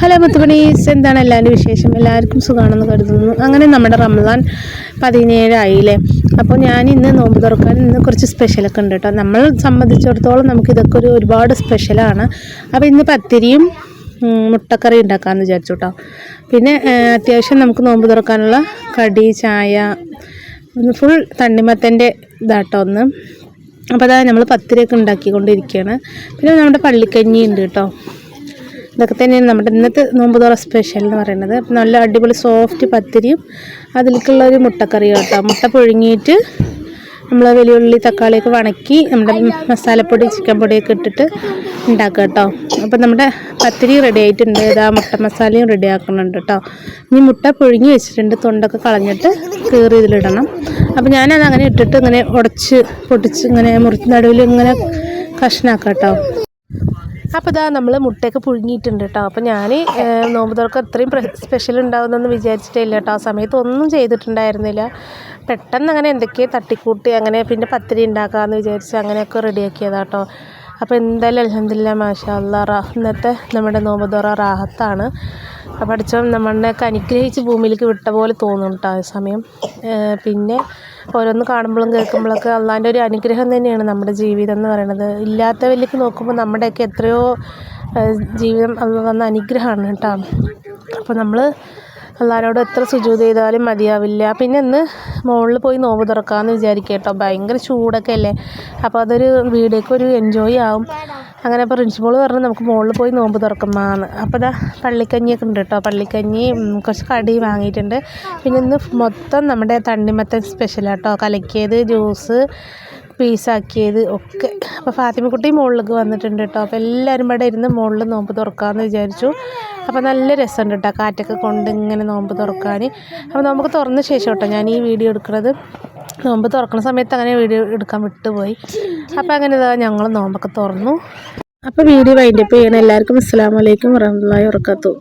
Hello മുത്തുമണീസ്, എന്താണ് എല്ലാവരും വിശേഷം? എല്ലാവർക്കും സുഖമാണെന്ന് കരുതുന്നു. അങ്ങനെ നമ്മുടെ റമദാൻ 17 ആയില്ലേ. അപ്പോൾ ഞാൻ ഇന്ന് നോമ്പ് തുറക്കാൻ ഇന്ന് കുറച്ച് സ്പെഷ്യലൊക്കെ ഉണ്ട് കേട്ടോ. നമ്മൾ സംബന്ധിച്ചിടത്തോളം നമുക്കിതൊക്കെ ഒരുപാട് സ്പെഷ്യലാണ്. അപ്പോൾ ഇന്ന് പത്തിരിയും മുട്ടക്കറി ഉണ്ടാക്കാമെന്ന് വിചാരിച്ചു കേട്ടോ. പിന്നെ അത്യാവശ്യം നമുക്ക് നോമ്പ് തുറക്കാനുള്ള കടി, ചായ, ഫുൾ തണ്ണിമത്തൻ്റെ ഇതാട്ടോ ഒന്ന്. അപ്പോൾ അതാ നമ്മൾ പത്തിരിയൊക്കെ ഉണ്ടാക്കിക്കൊണ്ടിരിക്കുകയാണ്. പിന്നെ നമ്മുടെ പള്ളിക്കഞ്ഞി ഉണ്ട് കേട്ടോ. ഇതൊക്കെ തന്നെയാണ് നമ്മുടെ ഇന്നത്തെ നോമ്പ് തുറ സ്പെഷ്യൽ എന്ന് പറയുന്നത്. നല്ല അടിപൊളി സോഫ്റ്റ് പത്തിരിയും അതിലേക്കുള്ളൊരു മുട്ടക്കറിയും കേട്ടോ. മുട്ട പുഴുങ്ങിയിട്ട് നമ്മൾ വെല്ലുള്ളി തക്കാളിയൊക്കെ വണക്കി നമ്മുടെ മസാലപ്പൊടി ചിക്കൻ പൊടിയൊക്കെ ഇട്ടിട്ട് ഉണ്ടാക്കുക കേട്ടോ. അപ്പോൾ നമ്മുടെ പത്തിരി റെഡി ആയിട്ടുണ്ട്. ഇതാ മുട്ട മസാലയും റെഡി ആക്കുന്നുണ്ട് കേട്ടോ. ഇനി മുട്ട പുഴുങ്ങി വെച്ചിട്ടുണ്ട്, തൊണ്ടൊക്കെ കളഞ്ഞിട്ട് കീറി ഇതിലിടണം. അപ്പോൾ ഞാനത് അങ്ങനെ ഇട്ടിട്ട് ഇങ്ങനെ പൊട്ടിച്ച് ഇങ്ങനെ നടുവിൽ ഇങ്ങനെ കഷ്ണാക്കാം കേട്ടോ. അപ്പോൾ ഇതാ നമ്മൾ മുട്ടയൊക്കെ പുഴുങ്ങിയിട്ടുണ്ട് കേട്ടോ. അപ്പോൾ ഞാൻ നോമ്പ് തുറക്കം അത്രയും സ്പെഷ്യൽ ഉണ്ടാകുമെന്നൊന്നും വിചാരിച്ചിട്ടില്ല കേട്ടോ. ആ സമയത്ത് ഒന്നും ചെയ്തിട്ടുണ്ടായിരുന്നില്ല. പെട്ടെന്ന് അങ്ങനെ എന്തൊക്കെയോ തട്ടിക്കൂട്ടി അങ്ങനെ പിന്നെ പത്തിരി ഉണ്ടാക്കാമെന്ന് വിചാരിച്ച് അങ്ങനെയൊക്കെ റെഡിയാക്കിയതാണ് കേട്ടോ. അപ്പോൾ എന്തായാലും അൽഹംദുലില്ലാ മാഷാ അല്ലാ ഇന്നത്തെ നമ്മുടെ നോമ്പ് തുറ റാഹത്താണ്. പഠിച്ചവൻ നമ്മളെയൊക്കെ അനുഗ്രഹിച്ച് ഭൂമിയിലേക്ക് വിട്ട പോലെ തോന്നും കേട്ടോ ആ സമയം. പിന്നെ ഓരോന്ന് കാണുമ്പോഴും കേൾക്കുമ്പോഴൊക്കെ അള്ളാൻ്റെ ഒരു അനുഗ്രഹം തന്നെയാണ് നമ്മുടെ ജീവിതം എന്ന് പറയുന്നത്. ഇല്ലാത്തവരിലേക്ക് നോക്കുമ്പോൾ നമ്മുടെയൊക്കെ എത്രയോ ജീവിതം അള്ള തന്ന അനുഗ്രഹമാണ് കേട്ടോ. അപ്പോൾ നമ്മൾ അള്ളാഹിനോട് എത്ര സുജൂദ് ചെയ്താലും മതിയാവില്ല. പിന്നെ ഇന്ന് മുകളിൽ പോയി നോമ്പ് തുറക്കാമെന്ന് വിചാരിക്കുക കേട്ടോ. ഭയങ്കര ചൂടൊക്കെ അല്ലേ. അപ്പോൾ അതൊരു വീഡിയോക്ക് ഒരു എൻജോയ് ആവും. അങ്ങനെ അപ്പോൾ റിൻസിമോൾ പറഞ്ഞു നമുക്ക് മുകളിൽ പോയി നോമ്പ് തുറക്കുമ്പോഴാണ്. അപ്പോൾ ഇതാ പള്ളിക്കഞ്ഞിയൊക്കെ ഉണ്ട് കേട്ടോ. പള്ളിക്കഞ്ഞി കുറച്ച് കടി വാങ്ങിയിട്ടുണ്ട്. പിന്നെ ഇന്ന് മൊത്തം നമ്മുടെ തണ്ണിമത്തൻ സ്പെഷ്യലാട്ടോ. കലക്കിയത്, ജ്യൂസ്, പീസാക്കിയത് ഒക്കെ. അപ്പോൾ ഫാത്തിമക്കുട്ടി മുകളിലേക്ക് വന്നിട്ടുണ്ട് കേട്ടോ. അപ്പോൾ എല്ലാവരും ഇവിടെ ഇരുന്ന് മുകളിൽ നോമ്പ് തുറക്കാമെന്ന് വിചാരിച്ചു. അപ്പോൾ നല്ല രസമുണ്ട് കേട്ടോ, കാറ്റൊക്കെ കൊണ്ട് ഇങ്ങനെ നോമ്പ് തുറക്കാൻ. അപ്പോൾ നോമ്പൊക്കെ തുറന്ന ശേഷം കേട്ടോ ഞാൻ ഈ വീഡിയോ എടുക്കുന്നത്. നോമ്പ് തുറക്കുന്ന സമയത്ത് അങ്ങനെ വീഡിയോ എടുക്കാൻ വിട്ടുപോയി. അപ്പോൾ അങ്ങനെ ഇതാ ഞങ്ങൾ നോമ്പൊക്കെ തുറന്നു. അപ്പോൾ വീഡിയോ വൈൻഡപ്പ് ചെയ്യണം. എല്ലാവർക്കും അസ്സലാമു അലൈക്കും വറഹ്മത്തുള്ളാഹി വബറകാതുഹു.